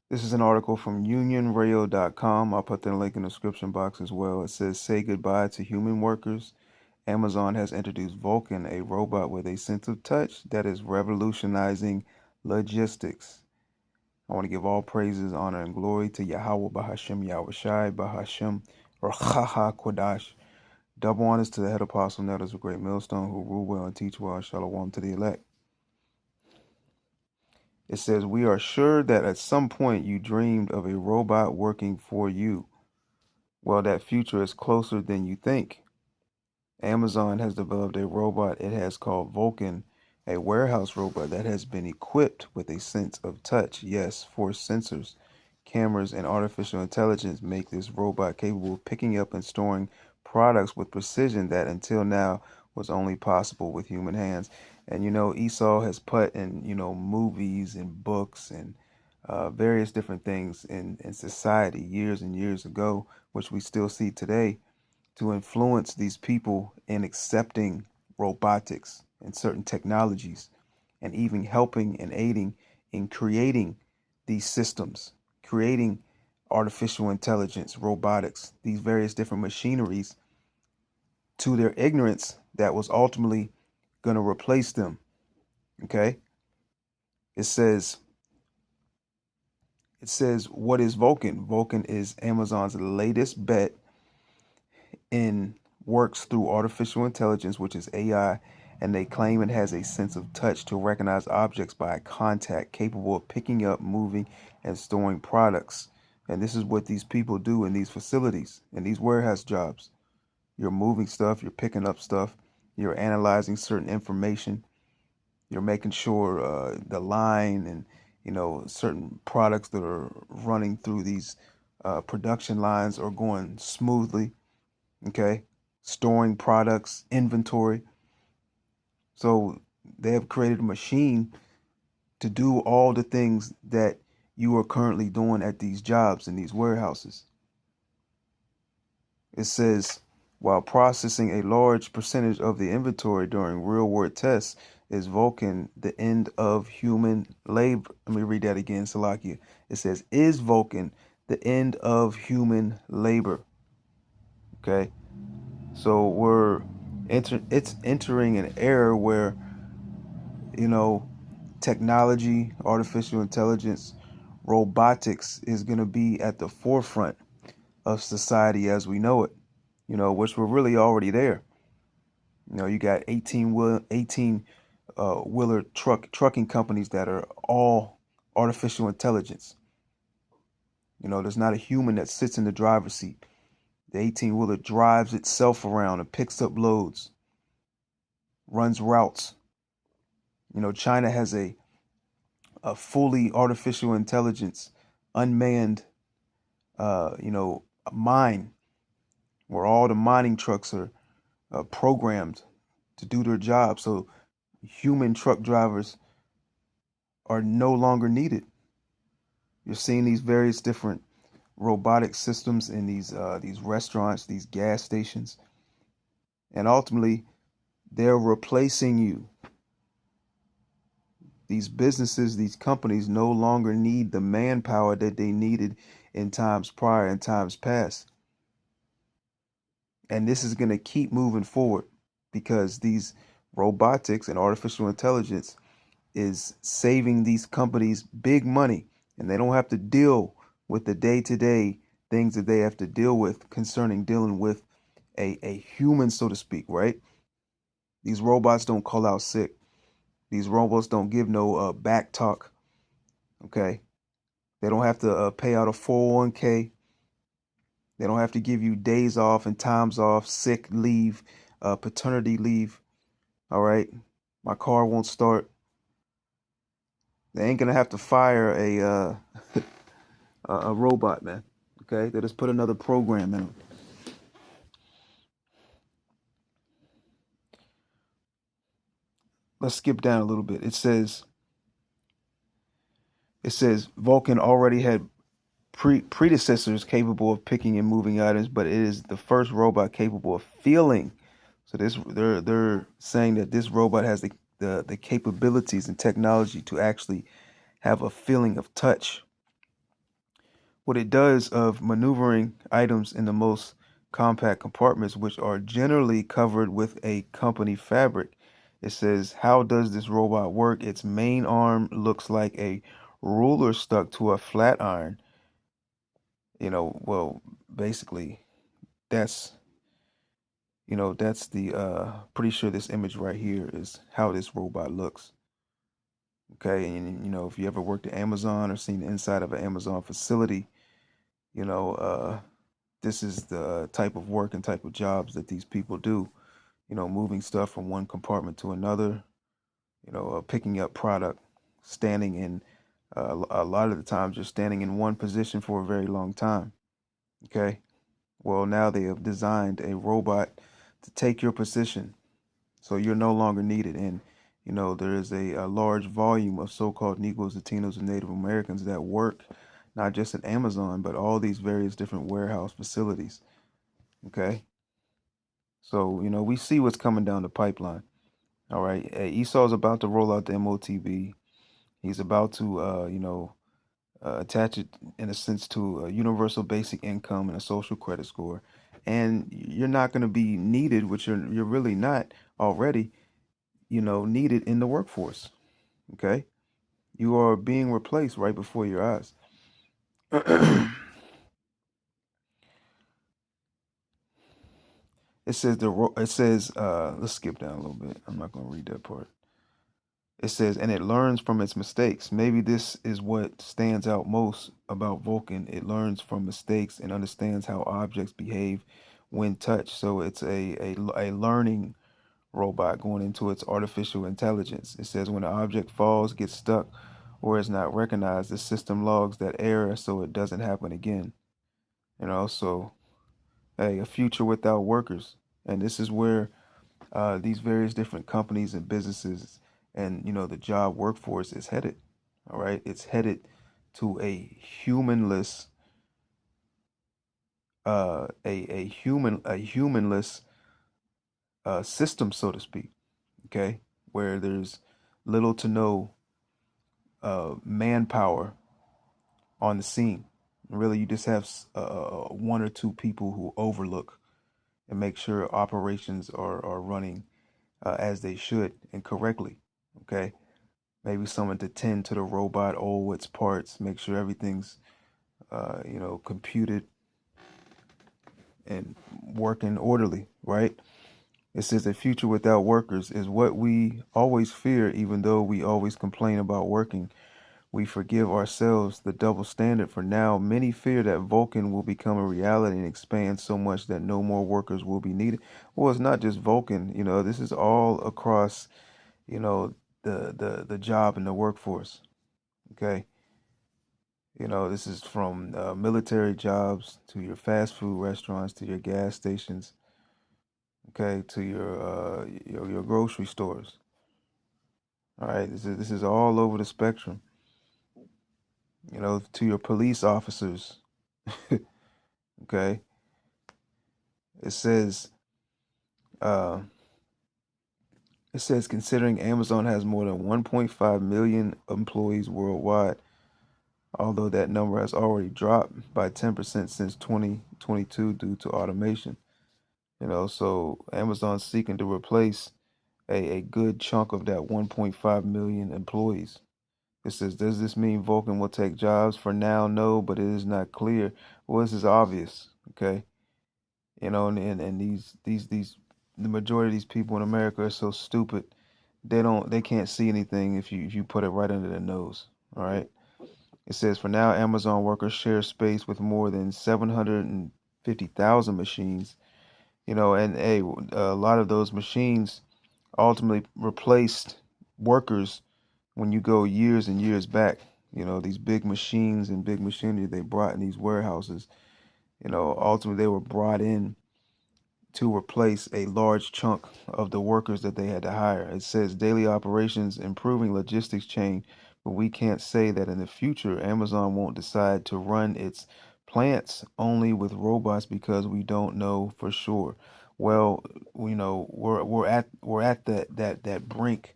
This is an article from unionrail.com. I'll put the link in the description box as well. It says, say goodbye to human workers. Amazon has introduced Vulcan, a robot with a sense of touch that is revolutionizing logistics. I want to give all praises, honor, and glory to Yahweh Bahashem Yahushai Bahashem Rachaha Kodash. Double honors to the head apostle, Nettles of Great Millstone, who rule well and teach well. Shalom to the elect. It says, we are sure that at some point you dreamed of a robot working for you. Well, that future is closer than you think. Amazon has developed a robot it has called Vulcan, a warehouse robot that has been equipped with a sense of touch. Yes, force sensors, cameras, and artificial intelligence make this robot capable of picking up and storing products with precision that until now was only possible with human hands. And Esau has put in movies and books and various different things in society years and years ago, which we still see today, to influence these people in accepting robotics and certain technologies, and even helping and aiding in creating these systems, creating artificial intelligence, robotics, these various different machineries, to their ignorance that was ultimately going to replace them. Okay? It says, what is Vulcan? Vulcan is Amazon's latest bet in works through artificial intelligence, which is AI, and they claim it has a sense of touch to recognize objects by contact, capable of picking up, moving, and storing products. And this is what these people do in these facilities, in these warehouse jobs. You're moving stuff, you're picking up stuff, you're analyzing certain information, you're making sure the line and certain products that are running through these production lines are going smoothly. Okay, storing products, inventory. So they have created a machine to do all the things that you are currently doing at these jobs in these warehouses. It says, while processing a large percentage of the inventory during real world tests, is Vulcan the end of human labor? Let me read that again, Salakia. It says, is Vulcan the end of human labor? Okay. So it's entering an era where, technology, artificial intelligence, robotics is going to be at the forefront of society as we know it, which we're really already there. You got 18 wheeler trucking companies that are all artificial intelligence. There's not a human that sits in the driver's seat. The 18-wheeler drives itself around and picks up loads, runs routes. China has a fully artificial intelligence, unmanned, mine, where all the mining trucks are programmed to do their job. So human truck drivers are no longer needed. You're seeing these various different robotic systems in these restaurants, these gas stations, and ultimately they're replacing you. These businesses, these companies no longer need the manpower that they needed in times prior, in times past. And this is going to keep moving forward because these robotics and artificial intelligence is saving these companies big money, and they don't have to deal with the day-to-day things that they have to deal with concerning dealing with a human, so to speak, right? These robots don't call out sick. These robots don't give no back talk. Okay. They don't have to pay out a 401k. They don't have to give you days off and times off, sick leave, paternity leave. All right. My car won't start. They ain't gonna have to fire a robot, man. Okay. They just put another program in them. Let's skip down a little bit. It says Vulcan already had predecessors capable of picking and moving items, but it is the first robot capable of feeling. So they're saying that this robot has the capabilities and technology to actually have a feeling of touch. what it does of maneuvering items in the most compact compartments, which are generally covered with a company fabric. It says, how does this robot work? Its main arm looks like a ruler stuck to a flat iron. Well, basically, that's, that's the, pretty sure this image right here is how this robot looks. Okay. And, if you ever worked at Amazon or seen the inside of an Amazon facility, you know, this is the type of work and type of jobs that these people do, moving stuff from one compartment to another, picking up product, standing in, a lot of the times you're standing in one position for a very long time. Okay. Well, now they have designed a robot to take your position so you're no longer needed. And, there is a large volume of so-called Negroes, Latinos, and Native Americans that work not just at Amazon, but all these various different warehouse facilities. Okay. So, we see what's coming down the pipeline. All right. Esau's about to roll out the MOTB. He's about to, attach it in a sense to a universal basic income and a social credit score. And you're not going to be needed, which you're really not already, needed in the workforce. Okay. You are being replaced right before your eyes. Let's skip down a little bit. I'm not going to read that part. It says, and it learns from its mistakes. Maybe this is what stands out most about Vulcan. It learns from mistakes and understands how objects behave when touched. So it's a learning robot going into its artificial intelligence. It says when an object falls, gets stuck, or is not recognized, the system logs that error so it doesn't happen again. So, hey, a future without workers. And this is where these various different companies and businesses and the job workforce is headed. All right, it's headed to a humanless, a humanless system, so to speak. Okay, where there's little to no manpower on the scene. Really, you just have one or two people who overlook and make sure operations are running as they should and correctly. Okay. Maybe someone to tend to the robot, all its parts, make sure everything's, computed and working orderly, right? It says a future without workers is what we always fear, even though we always complain about working. We forgive ourselves the double standard for now. Many fear that Vulcan will become a reality and expand so much that no more workers will be needed. Well, it's not just Vulcan, this is all across, the job and the workforce. Okay. This is from military jobs to your fast food restaurants to your gas stations, okay, to your grocery stores. All right, this is all over the spectrum. To your police officers. Okay, it says uh, considering Amazon has more than 1.5 million employees worldwide, although that number has already dropped by 10% since 2022 due to automation. So Amazon's seeking to replace a good chunk of that 1.5 million employees. It says, does this mean Vulcan will take jobs? For now, no, but it is not clear. Well, this is obvious, okay? And the majority of these people in America are so stupid. They can't see anything if you put it right under their nose. All right. It says for now, Amazon workers share space with more than 750,000 machines. And a lot of those machines ultimately replaced workers when you go years and years back. These big machines and big machinery they brought in these warehouses, ultimately they were brought in to replace a large chunk of the workers that they had to hire. It says daily operations improving logistics chain, but we can't say that in the future Amazon won't decide to run its plants only with robots because we don't know for sure. Well, we're at that brink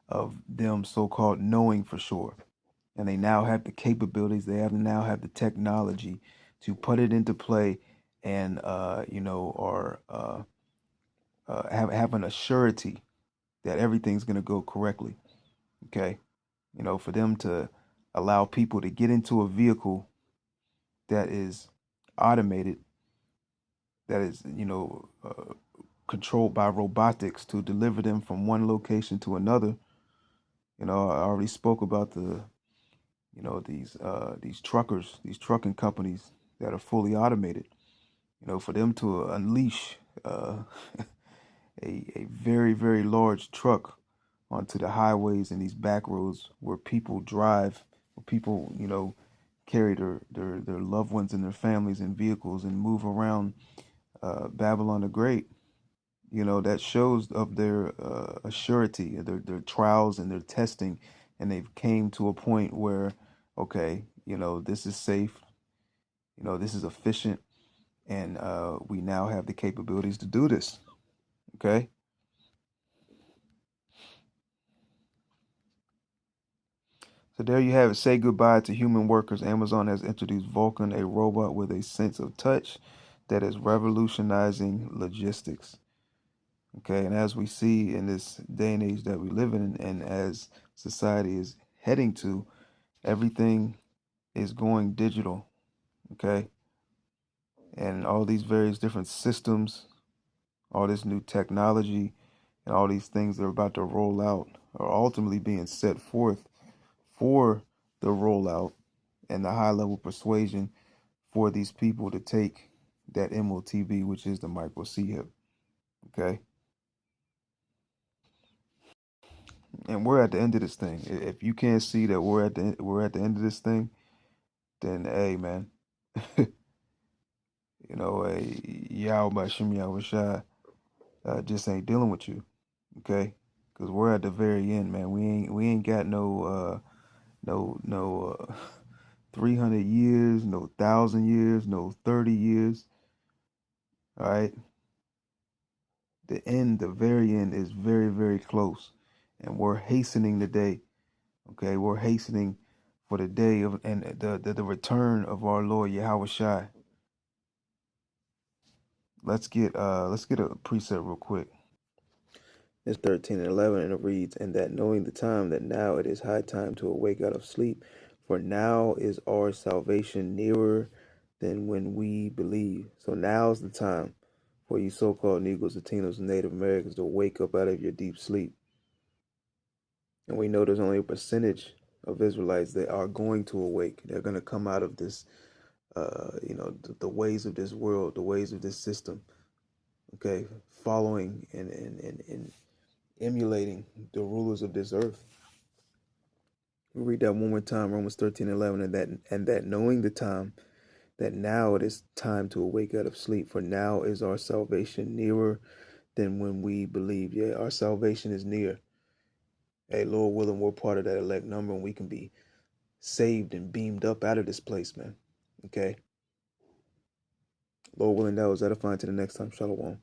of them so-called knowing for sure. and they now have the capabilities. They have now have the technology to put it into play, and or having a surety that everything's going to go correctly. Okay, for them to allow people to get into a vehicle that is automated, that is controlled by robotics to deliver them from one location to another. I already spoke about these truckers, these trucking companies that are fully automated. For them to unleash a very, very large truck onto the highways and these back roads where people drive, where people, carry their loved ones and their families in vehicles and move around Babylon the Great. That shows of their assurity, their trials and their testing, and they've came to a point where, okay, this is safe, this is efficient, and we now have the capabilities to do this. Okay. So there you have it. Say goodbye to human workers. Amazon has introduced Vulcan, a robot with a sense of touch that is revolutionizing logistics. Okay, and as we see in this day and age that we live in, and as society is heading to, everything is going digital. Okay, and all these various different systems, all this new technology, and all these things that are about to roll out are ultimately being set forth for the rollout and the high level persuasion for these people to take that MOTB, which is the micro C hip. Okay. And we're at the end of this thing. If you can't see that we're at the end of this thing, then hey man, a Yao Bashim Yahweh just ain't dealing with you. Okay? Because we're at the very end, man. We ain't got no 300 years, no 1,000 years, no 30 years. All right. The end, the very end is very, very close. And we're hastening the day. Okay. We're hastening for the day of and the return of our Lord Yahweh Shai. Let's get a precept real quick. It's 13 and 11, and it reads, "And that knowing the time, that now it is high time to awake out of sleep, for now is our salvation nearer than when we believe." So now's the time for you so-called Negroes, Latinos, and Native Americans to wake up out of your deep sleep. And we know there's only a percentage of Israelites that are going to awake. They're going to come out of this, the ways of this world, the ways of this system. Okay, following and emulating the rulers of this earth. We read that one more time, Romans 13:11, and that knowing the time, that now it is time to awake out of sleep, for now is our salvation nearer than when we believe. Yeah, our salvation is near. Hey, Lord willing, we're part of that elect number, and we can be saved and beamed up out of this place, man. Okay. Lord willing, that was edifying. To the next time. Shalom.